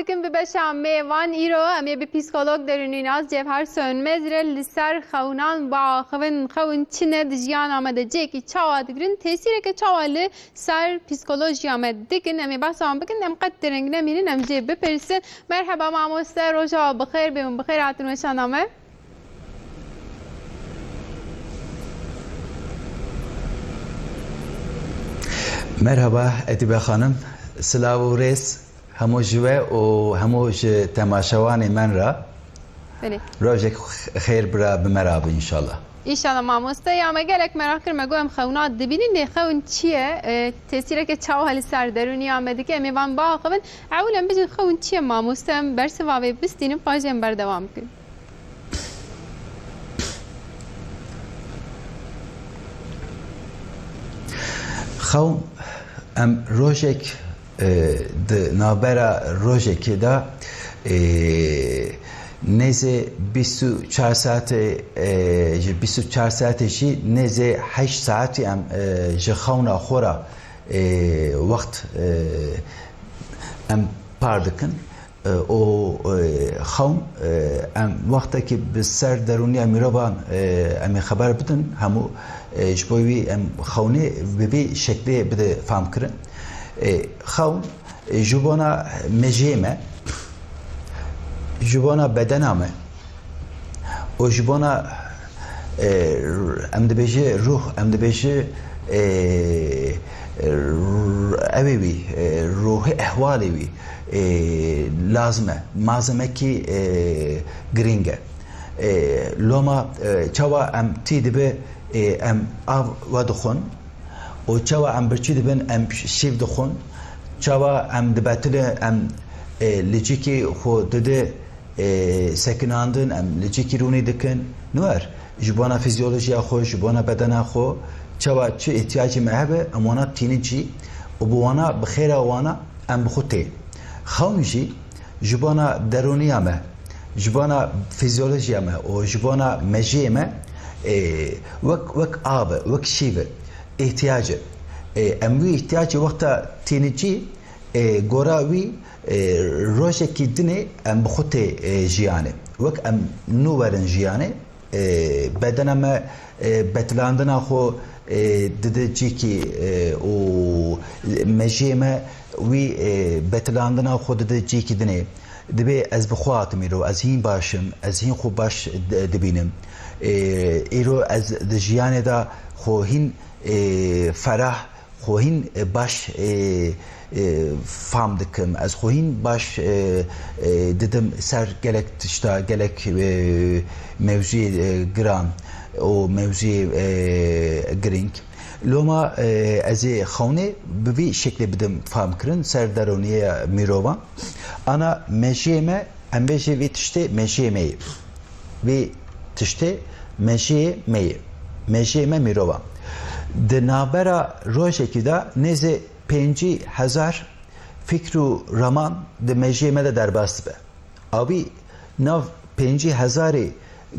دکن به بچه‌ام میوان ایرو امی به پسیکولوگ درونی ناز جبهر سönmez لسر خونان با خون چنه دجیان آمده جکی چاوا دکرین تأثیری که چاوالی سر پسیکولوژی آمده دکن امی بحثم بکن ام قد درنگ نمیرین ام جب بپرسن مرحبا معموسته روزا بخیر بیمون بخیر عطر نشانامه مرحبا اتباع خانم سلام و ریس همو جوه و همو تماشاوان من را روزك خير برا بمراب ان شاء الله ان شاء الله معموسته یا مگلک مراکر مگویم خونات دبینین دی خون چیه تأثیری که چاو هل سر درونی آمده که میوان با خون اولا بجن خون چیه معموسته برس واوی بستینم پاجم بردوام کن خون ام روزك د نابرا روزك دا نزه 24 ساعت 24 ساعتشی نزه 8 ساعتی ام جخونا خورا وقت ام پاردکن او خون ام وقتی که به سر درونی امیرابان امی خبر بدن همو جبوی ام خونه به شکلی بده فهم کرن خون جبانا مجیمه جبانا بدنامه و جبانا ام دبیجه روح ام دبیجه اوی روح احوالی وی لازمه مازمه کی گرینگه لوما چوا ام تی دبه ام آب ودخون و چوا ام برچی دبن ام شیف دخون چوا ام دبتل ام لجیکی خود دده سکناندن ام لجیکی رونی دکن نور جبانا فیزیولوژیا خو جبانا بدنا خو چوا چه احتیاجی مهبه اموانا تینی چی و بوانا بخیر وانا ام بخوته خونجی جبانا درونی امه جبانا فیزیولوژی امه و جبانا مجی امه وک آب وک شیوه احتیاجه اموی احتیاج وقتا تینی چی گوراوی روشه کی دنه ام بخوته جیانه وک ام نورن جیانه بدنم بتلاندنا خو دده جیکی و مجیمه وی بتلاندنا خو دده جیکی دنه دبی از بخوات میرو از هین باشم از هین خوب باش دبینم ایرو از دجیانه دا خو هین فرح خو هین باش فهم دکم از خو هین باش ددم سر گلک تشتا گلک موزی گرام و موزی گرینگ لوما از خونه بوی شکل بدم فهم کرن سر درونی میروان انا مجیمه ام بجی وی تشته مجیمه وی تشته مجیمه میروان د نابرا روشکی دا نزه 5000 فکر و رمان د مجیمه دا در باست به آبی ناو 5000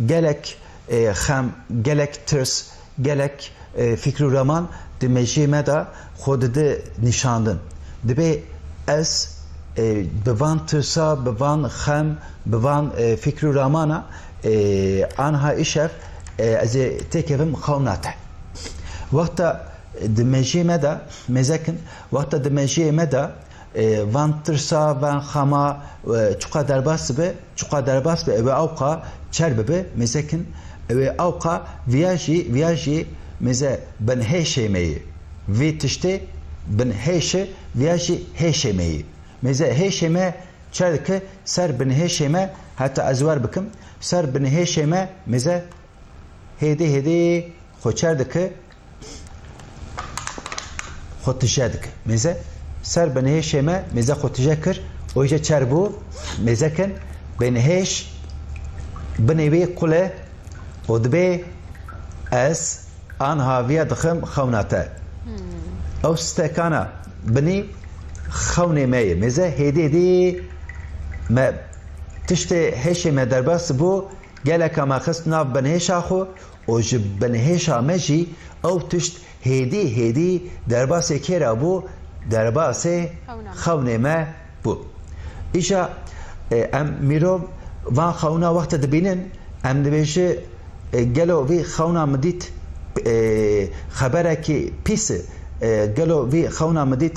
گلک خم گلک ترس گلک فکر و رمان د مجیمه دا خود ده نشاندن دبی از بوان ترسا بوان خم بوان فکر و رمانا آنها ایشف از تکیم خوناته وقتا دمجی مدا مزکن وقتا دمجی مدا وان ترسا وان خما چقا درباس به و اوقا چرب به مزکن و اوقا ویاجی مزه بن هیشه می وی تشته بن هیشه ویاجی هیشه می مزه هیشه می چرک سر بن هیشه می حتی ازوار بکم سر بن هیشه می مزه هدی خوچردک خودتجادك مزه سر بنهش ما مزه خودتجاكر ويجا تشربو مزكن بنهش بنوي قله ودبي اس انها فيا دخم خوناتا او استكانا بني خوني ماي مزه هدي ما تشتي هش ما درباس بو قالك ما خصنا بنهش اخو وجب بنهش ماشي او تشت هدی درباس کرا بو درباس خونه ما بو ایجا ام میرو وان خونا وقت دبینن ام دبیجه گلو وی خونا مدید خبره کی پیس گلو وی خونا مدید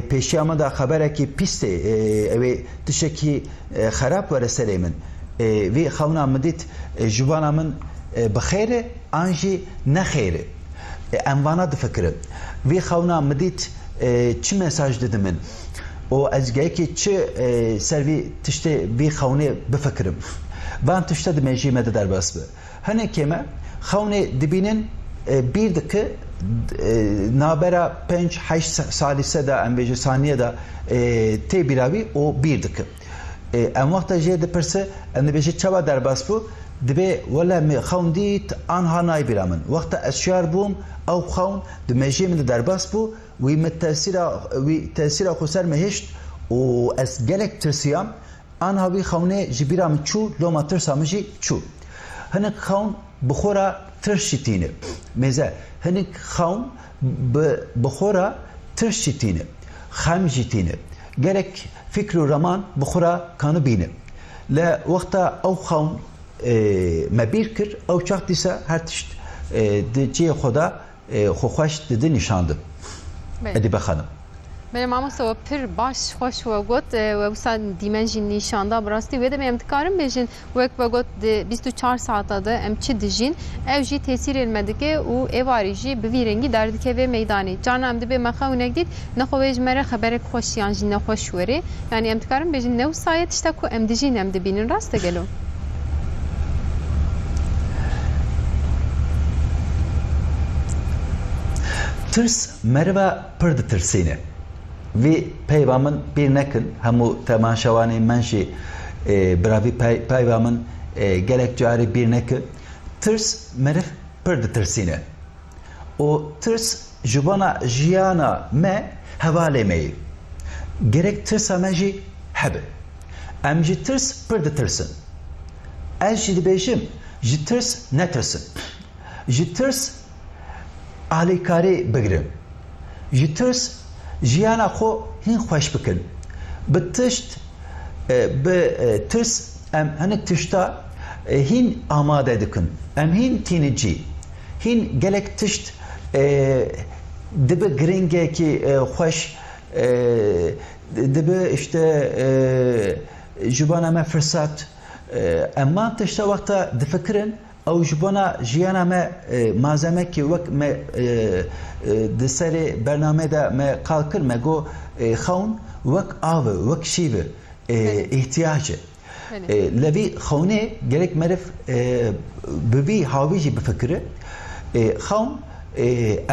پیشی آمد خبره کی پیسته اوی تشکی خراب ورسره من وی خونا مدید جوانا من بخیره آنجی نخیره اموانا دفکره وی خونا مدید چه مساج داده من و از گاهی که چه سروی تشته وی خونه بفکرم وان تشته دمجی مده در باس به هنه کمه خونه دبینن bir dakika nabera 5-8 salise da embeci saniye da te biravi o bir dakika em vakta je de perse em beji çaba derbas bu dibe wala me khawndit anha nay biramın vakta eşyar bum او خون دمجي من derbas bu ve tesira khusar mehisht o es gelek trsiyam anha vi khawne jibiram çu loma tırsamıji çu hani khawn بخورا ترشتينه مزه هنك خون بخورا ترشتينه خمجتينه جالك فكر الرمان بخورا كانوا بينه لا وقتا او خون ما بيركر او شخصيسا هرتشت دجي خدا خوخوش ددي نشاندم ادي بخانم بله ماموستا و پر باش خوش و گوت و وسان دیمنجی نیشاندا براستی ویده ام تکارم بیشین وک و گوت 24 ساعته ده ام چی دجین او جی تاثیر المدکه و ایواریجی بویرنگی دردکه و میدانی جانا ام دبی مخاونک دید نخویج مره خبرک خوشیان جی نخوش وره یعنی ام تکارم بیشین نو سایت اشتا کو ام دجین ام دبینن راست گلو ترس مروا پرد ترسینه وی پیوامن bir nekin hemu temaşavani menşi bravi پیوامن gerek cari bir nekin tırs merif pırdı tırsine o tırs jubana jiyana me havale meyi gerek tırsa meji hebe emji tırs pırdı tırsın ez jidi beşim ji tırs ne tırsın ji tırs alikari bigirim ji tırs جیانا خو هین خوش بکن بتشت به ترس ام هنک تشتا هین آماده دکن ام هین تینجی هین گلک تشت دبه گرینگه کی خوش دبه işte جبانا ما فرصت اما تشتا وقتا دفکرن او جبانا جیانا ما malzeme ki وقت ما دسری برنامه دا ما kalkır ما گو خون وقت آوه وقت شیوه احتیاجه لبی خونه gerek مرف ببی هاویجی بفکره خون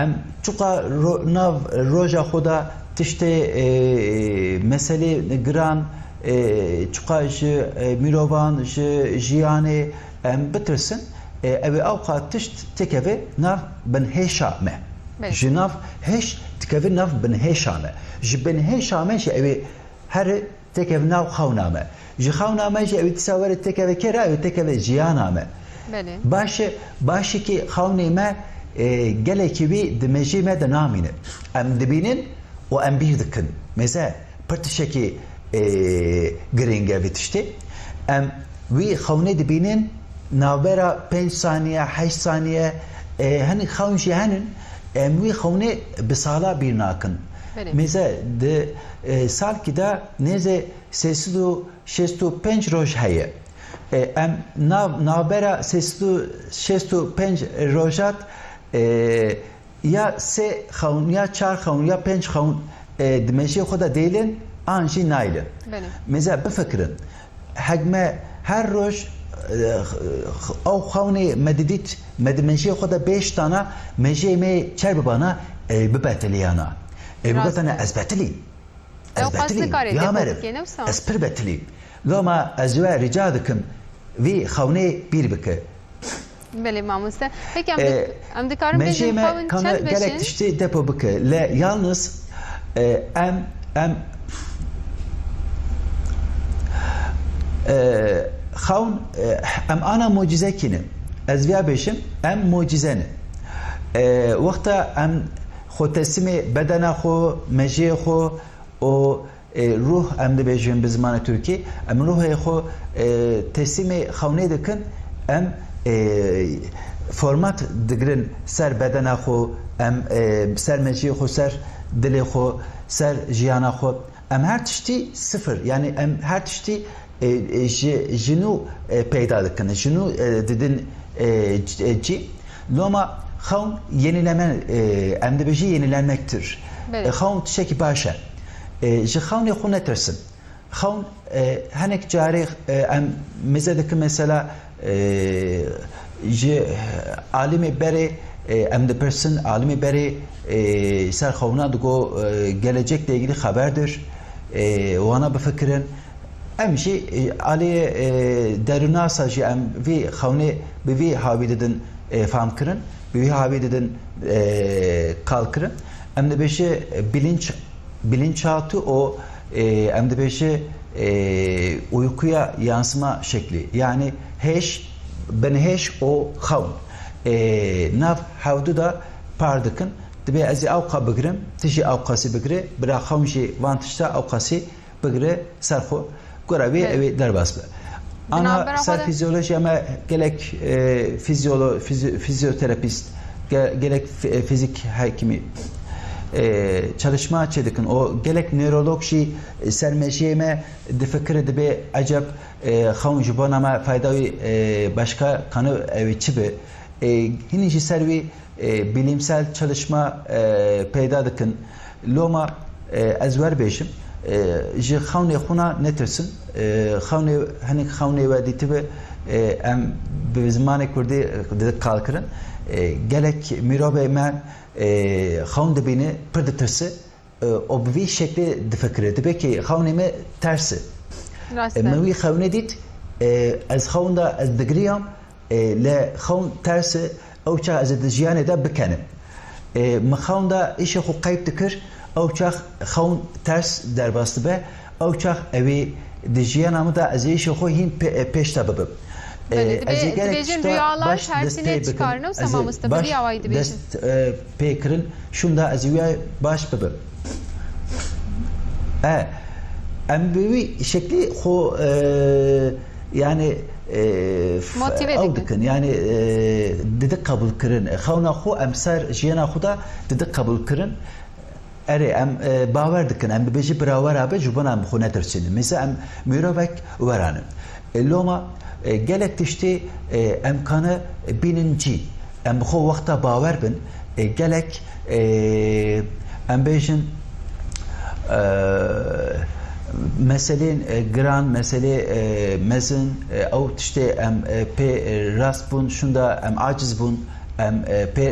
ام چوقا ناو روژا خدا تشته مسئله گران چوقا میروان جیانه ام بترسن اوی اوقات تشت تکوه ناف بنهیشا مه جناف هش تكفي ناف بنهيشامه ج بنهيشامه شي اوي هر تكفي ناف خونامه ج خونامه شي اوي تصور تكفي كرا اوي تكفي جيانامه بله باش كي خونيمه گلكي بي دمجي ما دنامينه ام دبينن و ام بير دكن مزه پرتشكي گرينگه بتشتي ام وي خونه دبينن ناوبرا 5 ثانيه 8 ثانيه هني خونشي هنن اموی خونه بسالا bir nakın. Mesela de sal ki da neze seslu şestu penç roj haye. Em nabera seslu şestu penç rojat ya se xaun ya çar xaun ya penç xaun dmeşi xoda değilin anji nayle. Mesela befekrin hagme her roj او خوني مدديت مدمنشي خدا 5 tane مجيمي çer bana ببتليانا بقتنا اثبتلي يا مرف اسبر بتلي لما ازوا رجادكم في خوني بير بك بله ماموستا peki am dikarım benim خون كان gerek tişti depo bك لا yalnız em خون ام انا معجزه كينم ازويا بشم ام معجزه وقتا ام خو تسمي بدنا خو مجي خو او روح ام دبیجیم به زمان ترکی ام روح خو تسلیم خونه دکن ام فرمات دگرن سر بدن خو ام سر مجی خو سر دل خو سر جیانا خو ام هر تشتی صفر yani ام هر تشتی جنو پیدا دکن جنو dedin ci loma xaun yenileme em de beji yenilenmektir. Xaun tişeki başa. Ji xaun xu netirsin. Xaun hanek cari em mezedeki mesela ji alimi beri em de person alimi beri ser xauna dugo gelecekle ilgili haberdir. Wana befekrin امشي علي درنا ساجي ام في خوني بفي هاوي ددن فهم كرن بفي هاوي ددن kal kırın em de beşe bilinçaltı o em de beşe uykuya yansıma şekli yani heş ben heş o xawn nav havdu da pardıkın dibe az avqa bigrim tiji avqası bigre bira xawnji vantışta avqası bigre sarxo Goravi evi derbas be. Ana ser fizyoloji ama gerek fizyoterapist gerek fizik hekimi çalışma çedikin o gerek nöroloji sermeşiyeme de fikir edibe acaba xawn jibana ma faydavi başka kanı evi çibe hinici servi bilimsel çalışma peyda dikin loma ezver beşim ji xawnê xuna netirsin xawnê hinek xawnê wedî tibe em bi zimanê Kurdî didik kalkirin gelek mirovê me xawn dibîne pir ditirse o bi vî şeklê difikire dibe ki xawnê me tersi min wî xawnê dît ez xawn da ez digiriyam le xawn tersi ew çax ez di jiyanê de bikenim min xawn da îşê xwe qeyb dikir او چاخ خون ترس در باسته به او چاخ اوی دیجیان ama da azیش خو هین پیشتا ببم Dibêjin rüyalar tersine çıkarınız ama Mustafa rüyayı dibêjin. Dest peykirin şunda aziyaya baş bebem. Em bir şekli xo yani motive dikin yani dedik kabul kırın. Xawna xo emser jiyana xuda dedik kabul kırın. اره ام باور دکن ام بيجي براور ابي جبنا ام خونه ترسين مثلا ام ميروفك ورانم لوما جلك تشتي امكانه بيننجي ام خو وقتا باور بن جلك ام بيجن مثلا جران مثلا مزن او تشتي ام بي راست بون شوندا ام عاجز بون ام بي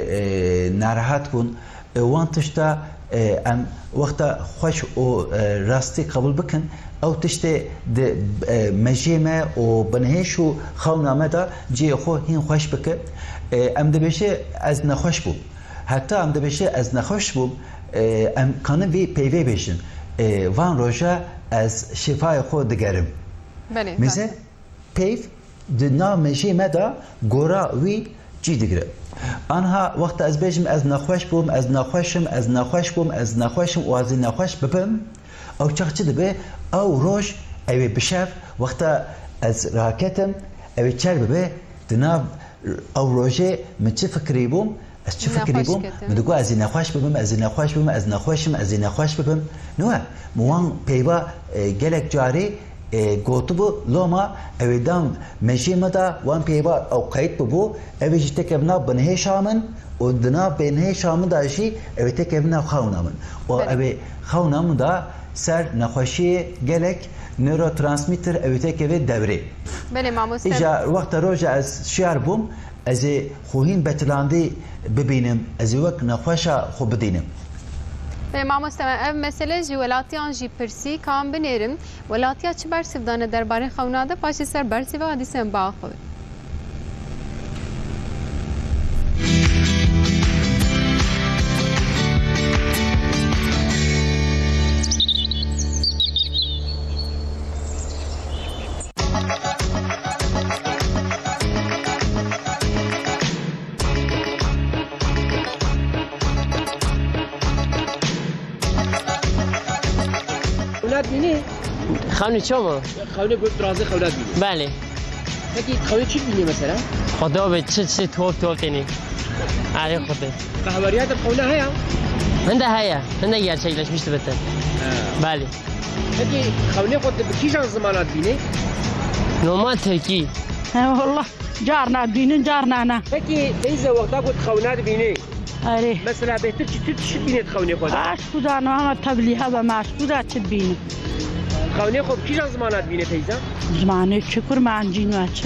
ناراحت بون وان تشتا ام وقتا خوش او راستی قبول بکن او تشته د مجیمه او بنهشو خونامه دا جی خو هین خوش بکه ام دبشه از نخوش بوم حتی ام دبشه از نخوش بوم ام کانه وی پیوی بشن وان روژا از شفای خو دگرم میزه پیو د نا مجیمه دا گورا وی جی دگره آنها وقت از بیشم از نخوش بوم از نخوشم از نخوش بوم از نخوشم و از نخوش ببم او چقدر به او روش اوی بشف وقت از راکتم اوی چر به دناب او روشه من چه فکری بوم از چه فکری بوم من دگو از نخوش ببم از نخوش ببم از نخوشم از نخوش ببم نوع موان پیوا گلک جاری گوتو بو لوما اویدام مجیمه دا وان پیوا او قید بو اوی جته کبنا بنه شامن و دنا بنه شامن دا شی اوی ته کبنا خاونامن و اوی خاونامن دا سر نخوشی گلک نوروترانسمیتر اوی ته کبه دوری بله ماموس اجا وقت روز از شیار بوم از خوهین بتلاندی ببینم از وقت نخوشا خو بدینم ماموس ev mesele ji welatiyan jî pirsî kan binêrim welatiya çi bersiv dane derbarê xewna de paşê ser bersîva hadîsên biaxivin خونات بینی؟ خونه چما؟ خونه گفت درازه خونات بینی. بله. پکی خونه چی بینی مثلا؟ خدا به چه توپ تینی. آره خدا. قهوریات خونه هیا؟ هنده gerçekleşmişti میشته بته. بله. پکی خونه خود به کی جان زمانات بینی؟ نورمال ترکی. والله جارنا بينن جارنا أنا پکی ایزا وقتا گفت خونات بینی. أري مثلا بهتر چی بینید خونه خود؟ عاش خدا نوع تبلي هذا معش خدا تبين خونه خود کی جان زمانات بینی تیزا؟ زمانه شكر ما عندي نواتش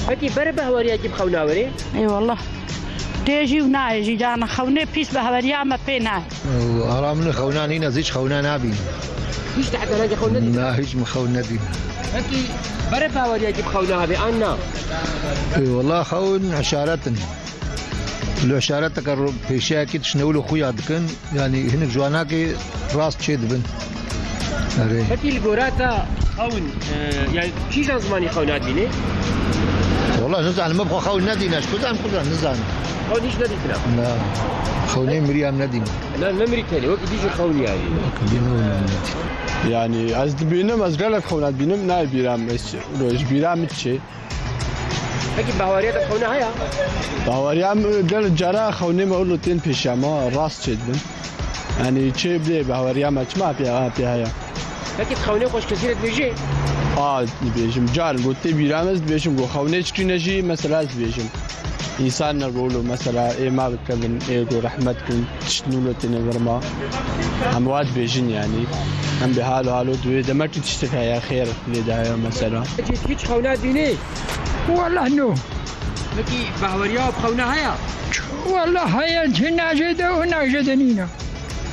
پکی بره بهواریا کی خونه وری؟ أي والله تيجي ونايجي جانا خوني بيس بهوريا ما بينا آرامن خونان هنا زيش خونان نبين هیچ تحت نجا خونه دی؟ لا هيش مخون نبين پکی بره بهواریا کی خونه هبی آننا؟ والله خون عشارتن لو عشارتك بيشا كي تشنولو خويا دكن يعني هناك جواناكي راس تشيد بن أري پکی الگوراتا خون يعني کی جان زمانی خونات بینی؟ والله نزعل ما بخو خون ندينا شو زعم كلنا نزعل خون هیچ ندید نه؟ لا خوني مريم ندينا نه نمری تاني وقت دیجی خون يعني. Yani az dibinem az galak xonat binem nay biram roş biram çi پکی بهواریات خونه هیا؟ باوریم گل جرا خونه ما اولو تین پیشما راست چیدم yani çi bile باوریم açma apya haya پکی خونه خوش کثیرت بیجی؟ dibêjim car gote biram ez dibêjim go xewne çikîne jî mesela ez dibêjim însan ne rolo mesela êma bikevin ê go rehmet kin tiştnûlo têne virma hem wa dibêjin yani hem bi halo halo dibê demek ki tiştek heye xêr lê de heye mesela هیچ خونه بینی؟ والله نو پکی بهواریا خونه هیا؟ والله هيا هنا جدا وهنا جدنينا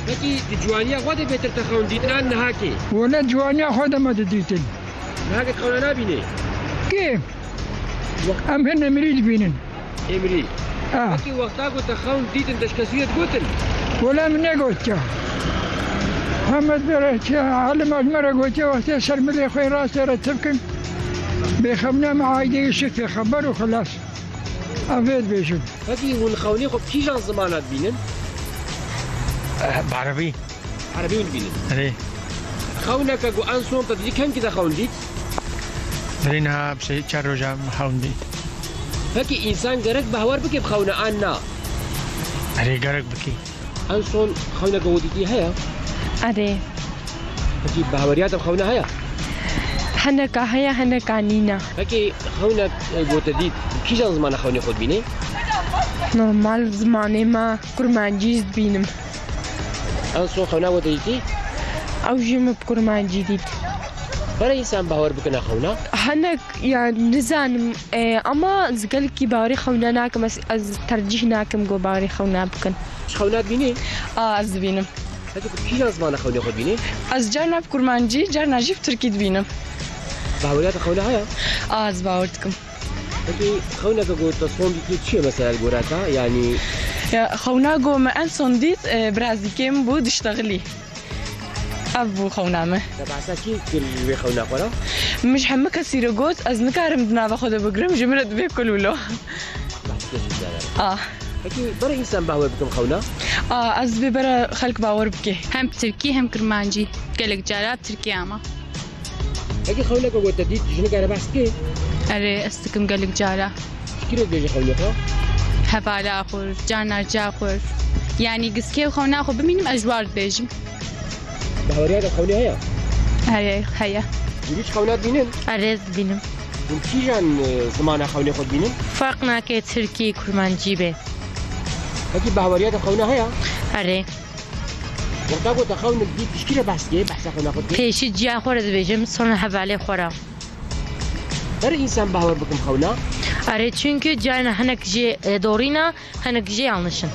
پکی دی جوانیا خود بهتر تخون دیدن نه کی؟ ولا جوانيا خذ ما تديتن نه کی خونه نبینی؟ كيف أم هن مريد بينن امری آه پکی وقتا کو تخون دیدن دش کثیرت گوتن ولا من قلت محمد بريت علم أجمر قلت وقت سلم خوي راسي رتبكن بيخمنا مع عيدي يشوف خبر وخلاص أفيد بيشوف پکی ون خونی خب کی جان زمانات بینن؟ بعربي عربی ون بینن ري خونه که گو انسون تا دیدی کن که خون دید؟ رينا بشي تشارجا محاوندي پکی انسان گرک بهوار بکی بخونه آن نه ري غرق بكي انسون خونه گو دیدی هیا؟ أري پکی بهواریات خونه هیا؟ هنكا هيا هنكا نينا پکی خونه گو تدید کی جان زمان خونه خود بینی؟ نورمال زماني ما كرمانجيز بينم انسون خونه گو دیدی؟ أو جيم بكرمان جديد برای انسان بهوار بکنه خونه؟ هنك يعني نزانم أما زقلكي باري خونا ناكم از ترجيح ناكم جو باري خونا بكن چه خونات بینی؟ از بينم پکی کی جان زمان خونه خود بینی؟ از جرنا بكرمانجي جرنا جيب تركي بينم بهواریات خونه هیا؟ از باورتكم پکی خونه گو تصمیم دیدی چیه مثلا گوراتا یعنی يا خونا جو ما أنسون ديت برازيكيم بود اشتغلي أبو خونامه تبعثا کی کل خونه خورا؟ مش حمك سيرجوت از نكارم دنا باخذ بقرم جمرت بياكل ولا پکی برای انسان بهوار بکن خونه؟ از ببرا خلق باور بكي هم ترکی هم کرمانجی گلک جارا ترکی اما پکی خونه گو تدید جنگ کرده بحث کی؟ اره استکم گلک جارا کی بیجی خونه خورا؟ هبالا خور جانا جا خور يعني قسكي وخونا خو بمينم أجوار بيجم بهواریات خونه هیا؟ هيا هیچ خونات بینن؟ أريز بينم ون کی جان زمان خونه خود بینن؟ فرقنا كي تركي كرمانجي به پکی بهواریات خونه هیا؟ أري وقتا گو تخون دید کی بحث کی؟ بحث خونه خود کی؟ بيشي جيا خورز بيجم صنع حبالي خورا برای انسان بهوار بکن خونه؟ أري çünkü جانا هنك جي دورينا هنك جي yanlışın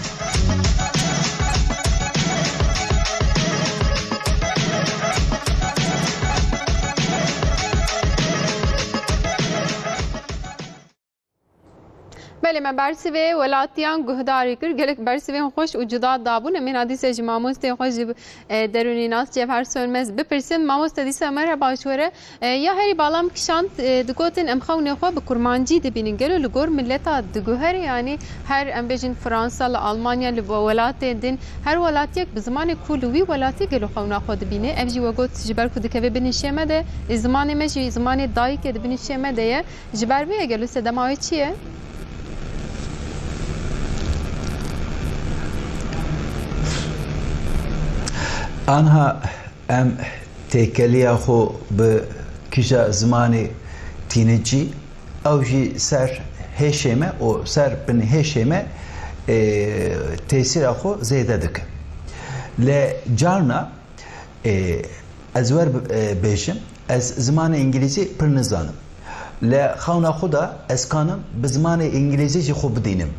بله ما برسوی ولاتیان گهداری کرد گلک برسوی خوش و جدا دابون من حدیث جماموست خوش درونی ناس جبهر سونمز بپرسیم ماموست دیسه مرحبا شوره یا هری بالام کشانت دگوتن ام خونه خو به کرمانجی دبینن گلو لگور ملتا دگوهر یعنی هر ام بجن فرانسا لآلمانیا لولات دین هر ولات یک بزمان کولوی ولاتی گلو خونه خود بینه افجی وگوت جبر کد که بنیشه مده زمان مجی زمان دای که بنیشه مده جبر وی گلو سدمای چیه؟ آنها ام تکلیه خو به کجا زمانی تینجی او جی سر هشمه و سر بن هشمه تأثیر خو زیاده دکه. لجارنا از ور بیشم از زمان انگلیسی پر نزانم. لخونا خدا از کانم به زمان انگلیسی چی خوب بدینم.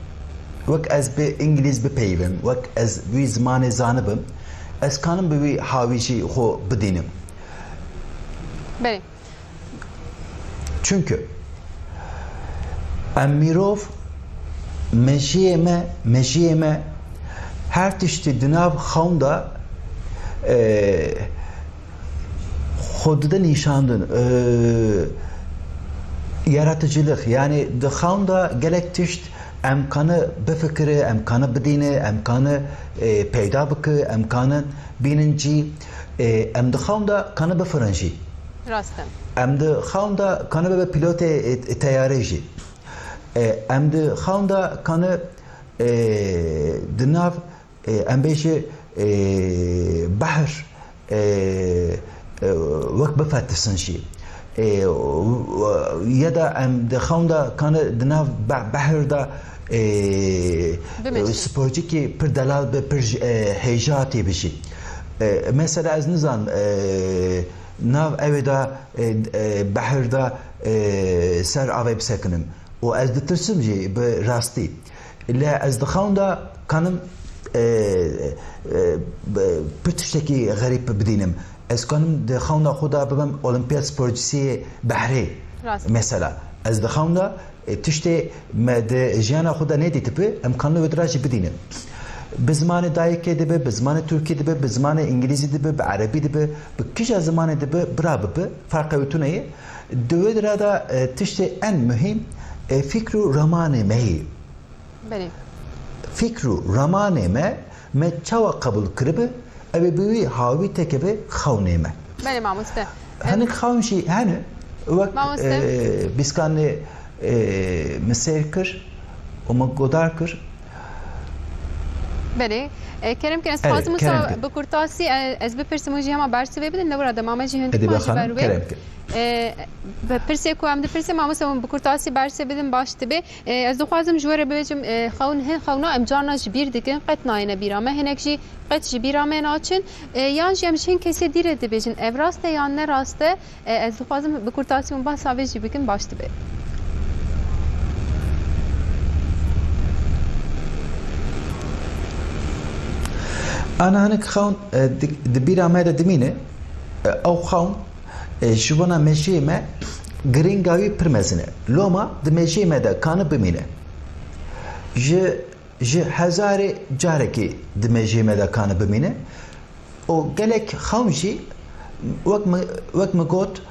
وقت از به انگلیس بپیوم وقت از وی زمان زانبم از کانم به وی حاویچی خو بدینم. بله. Çünkü امیروف مجیمه her tişti dinav xaunda xodda nişandın yaratıcılık yani de xaunda gelek tişt emkanı befikri emkanı bedine emkanı peyda bıkı emkanı bininci em de xaunda kanı befranji Rastım. ام ده خان دا کنه به پیلوت تیاره جی ام ده خان دا کنه دناف ام بیشه بحر وقت بفتسن شی یا دا ام ده خان دا کنه دناف بحر دا سپورتی که پر دلال به پر هیجاتی بشی مثلا از نزان ناو اویدا بحردا سر آوی بسکنم و از دترسم جی به راستی لا از دخوندا کنم پتشتکی غریب بدینم از کنم دخوندا خدا ببم المپیاد سپورتسی بحری مثلا از دخوندا تشتی مد جانا خدا ندیت به امکانه ودراجی بدینم به زمان دایکی دبه به زمان ترکی دبه به زمان انگلیزی دبه به عربی دبه به کجا زمان دبه برابه به فرق وتونه دوید را دا تشت en mühim fikru ramane mehi. بله. Fikru ramane me çava kabul kırıbı evi büyü havi tekebe xavneme. بله ماموسته. Hani xavnşi hani vak biskanne mesir kır o magodar kır. بله کرم که اسپاس موسا بکورتاسی از بپرسیم وجی هم برسی ببینن نورا دمام جهان ماجبر و بپرسی کو هم بپرسی ما موسا بکورتاسی برسی بدن باشته به از دو خوازم جوره بچم خونا امجارنا جبیر دیگه قط ناینه بیرامه هنگجی قط جبیرامه ناچن یان جمشین کسی دیره دی بجن اوراسته یان نه راسته از دو خوازم بکورتاسی من با ساویجی بکن باشته به أنا هناك خون دبيرة ماذا دمينة أو خون شبنا مشي ما جرينجاوي برمزنة لوما دمشي ماذا كان بمينة ج هزار جاركي دمشي ماذا كان بمينة أو جالك خونشي وقت ما قلت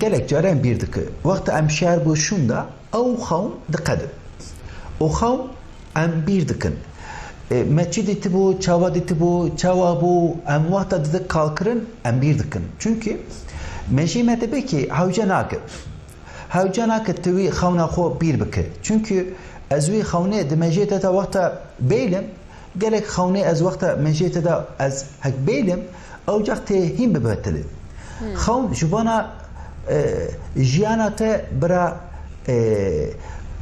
جالك جارين بيردك وقت أم شعر بوشوندا أو خون دقدر أو خون أم بيردكن Meçidi tibu, çavadi tibu, çavabu, emvata dedik kalkırın, bir dikin. Çünkü meşime de ki havca nakı tivi xavna xo bir bike. Çünkü ezvi xavne de mecete de vakta beylim, gelek xavne ez vakta mecete de ez hak beylim, avcak te him bebeteli. Xavn jubana jiyana te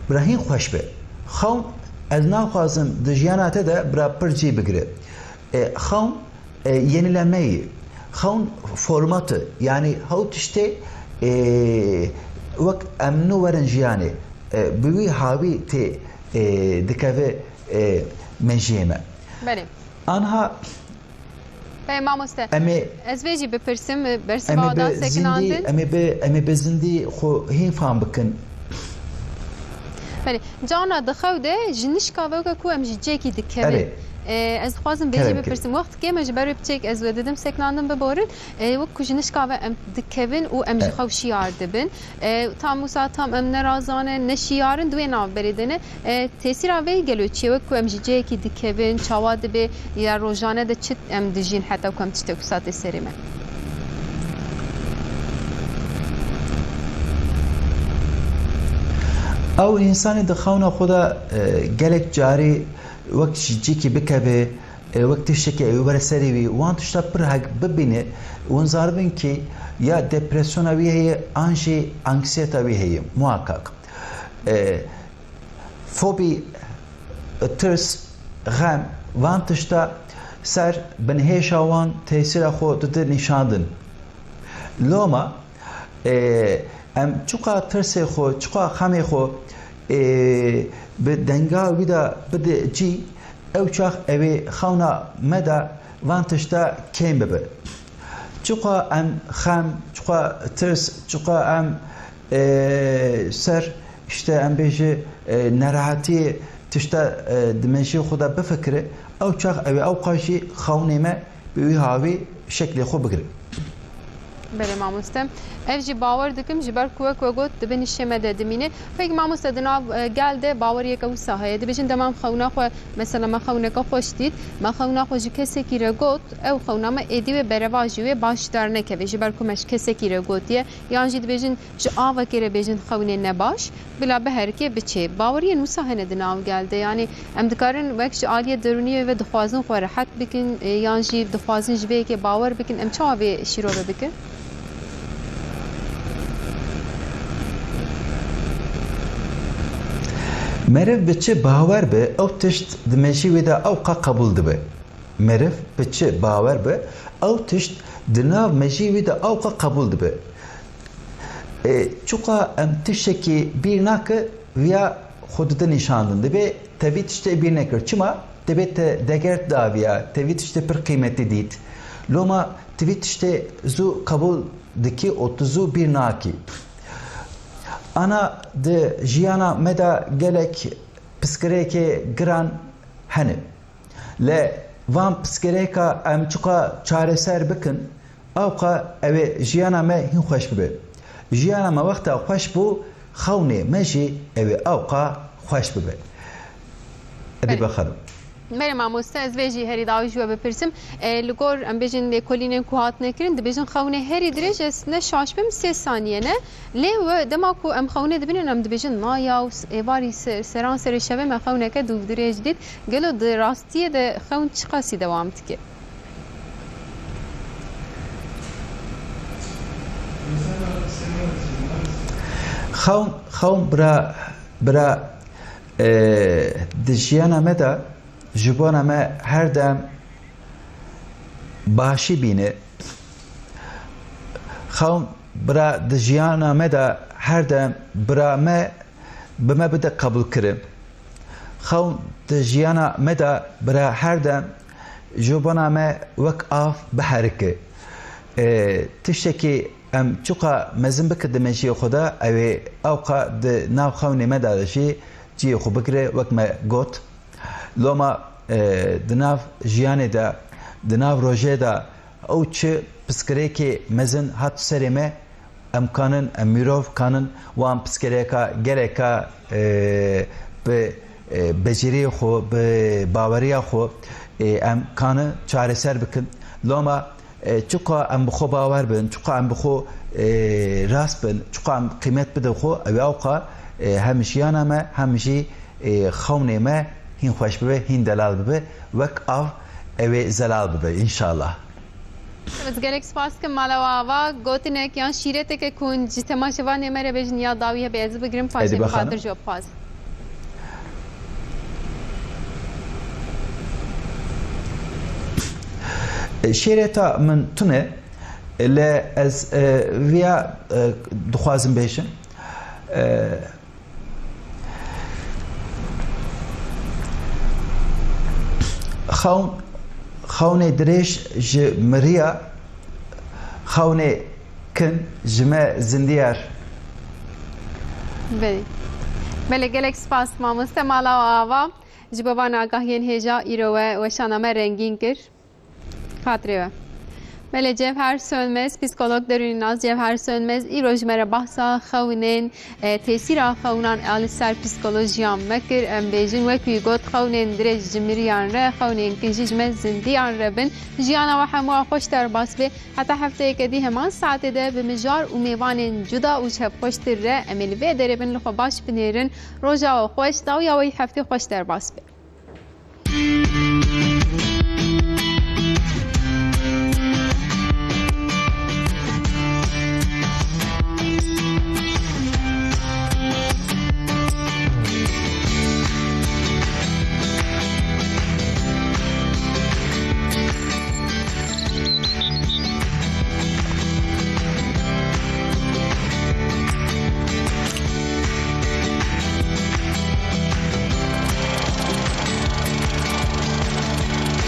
bra hin xoş be. Xavn از ناخوازم دجیانات ده برا پرچی بگیره خون یenilenmeyi خون فرماتı yani هاو تشته وقت امنو ورن جیانه بوی هاوی تی دکوه منجیمه بله آنها بله ماموسته از ویجی بپرسیم برسی بادا سکناندن امی به زندی خو هین فهم بکن بله جانا دخوده جنش کاوه کو ام جیکی دکه اره از خوازم کرم بیجی بپرسیم وقت که مجبور بچک از ودیدم سکناندم ببارد و کجنش کاوه ام دکبن و ام جخو شیار دبن تام موسا تام ام نرازانه نشیارن دوی ناو بریدنه تاثیر اوی گلو چی و کو ام جیکی دکبن چواد به یا روزانه د چت ام دجین حتی کم چت کسات سریمه او انسان دخونا خدا گلک جاری وقت جيكي بكبه وقت الشكي يبر سريوي وانت شتبر هك ببينه ونزاربين كي يا ديبرسيون وي هي انجي انكسيتا وي هي محقق فوبي ترس غم وانت شتا سر بنهيشا وان تيسير خو دد نشاندن لوما ام چوقا ترس خو چوقا خمي خو به دنگا ویدا بده جی او چاخ اوی خونا مدا وانتشتا کیم ببه چوقا ام خم چوقا ترس چوقا ام سر işte ام بیجی نراحتی تشتا دمشی خدا بفکره او چاخ اوی او قاشی خونیمه به هاوی شکل خوب بگیره بله ماموسته اف جی باور دکم جبر کوک و گوت دبن شمه دمینه فکر ماموسته دنا گلده باور یک او ساحه دبیجن دمام خونا خو مثلا ما خونا که خوش دید ما خونا خو کسی کی را گوت او خونا ما ادی و برواجی و باش در نکه جبر کومش کسی کی را گوتیه یان جی دبیجن ج آوا کی را بیجن خونه نباش بلا به هر کی بچه باوری نو ساحه دنا گلده یعنی ام دکارن وقت عالیه درونی و دخوازن خو راحت بکن یان جی دخوازن جبه که باور بکن ام چاوی شیرو بکن مرف بچه باور به او تشت دمشی ویدا او قبول دبه مرف بچه باور به او تشت دناو مجی ویدا او قبول دبه چوقا ام تشکی bir nakı veya xududa nişandın debe tabi işte bir nakır çıma debe te degert daviya tabi işte bir kıymetli değil loma tabi işte zu kabul deki otuzu bir naki ana de jiyana meda gelek psikereke gran hani le van psikereka em çuka çareser bikın avqa eve jiyana me hin xoş bibe jiyana me vaqta xoş bu xawne meji eve avqa xoş bibe edi bakalım بله ماموسته از ویجی هری داویش و بپرسم لگور ام بیجن کلینن کوهات نکرین دبیجن خونه هری درج است نه شاش بیم 3 ثانیه نه لی و دماکو ام خونه دبینن ام دبیجن ما یا ایواری سران سر شبه ما خونه که دو درج دید گلو د راستیه د خون چقاسی دوام تکه خون برا دجیانا مدا جبانا ما هر دم باشی بینه خوام برا دجیانا مدا هر دم برا ما بما بده قبول کرم خوام دجیانا مدا برا هر دم جبانا ما وک آف بحرکه تشتکی ام چوقا مزن بکر دمشی خدا اوی اوقا د ناو خونی مدا دشی جی خو بکره وک ما گوت لوما دناف جیانه دا دناف روژه دا او چه پسکره که مزن هات سرمه امکانن امیروف کانن و ام پسکره که گره که به بجری خو به باوری خو امکانه چاره سر بکن لوما چوکا ام بخو باور بن چوکا ام بخو راست بن چوکا ام قیمت بده خو او اوقا همشیانه ما همشی خونه ما هین خوش ببه هین دلال ببه وک آف اوه زلال ببه انشالله از گلک سپاس که مالا و آوا گوتنه که یان شیرته که کن جتما شوانه مره بجن یا داویه بیازه بگیرم فاشه بخاطر جواب پاز شیرتا من تونه لی از ویا دخوازم بیشن خونه درش ج مریا خونه کن جمع زندیار بله بله گلک سپاس مامۆستا ماڵاوە ئاوا ji bava nagahiyên hêja îrowe weşaname rengîn kir hatirêwe Mele Cevher Sönmez, psikolog derûnî naz Cevher Sönmez îro ji me re behsa xewnên tesîra xewnan a li ser psikolojiyan me kir em bêjin wekî got xewnên dirêj ji miriyan re xewnên kin jî ji me zindiyan re bin jiyana we hemû xweş derbas bê heta hefteyeke dî heman saetê de bi mijar û mêvanên cuda û ji hevxweştir re em ê li vê derê bin li xwe baş binêrin roja we xweş dawiya wê heftê xweş derbas bê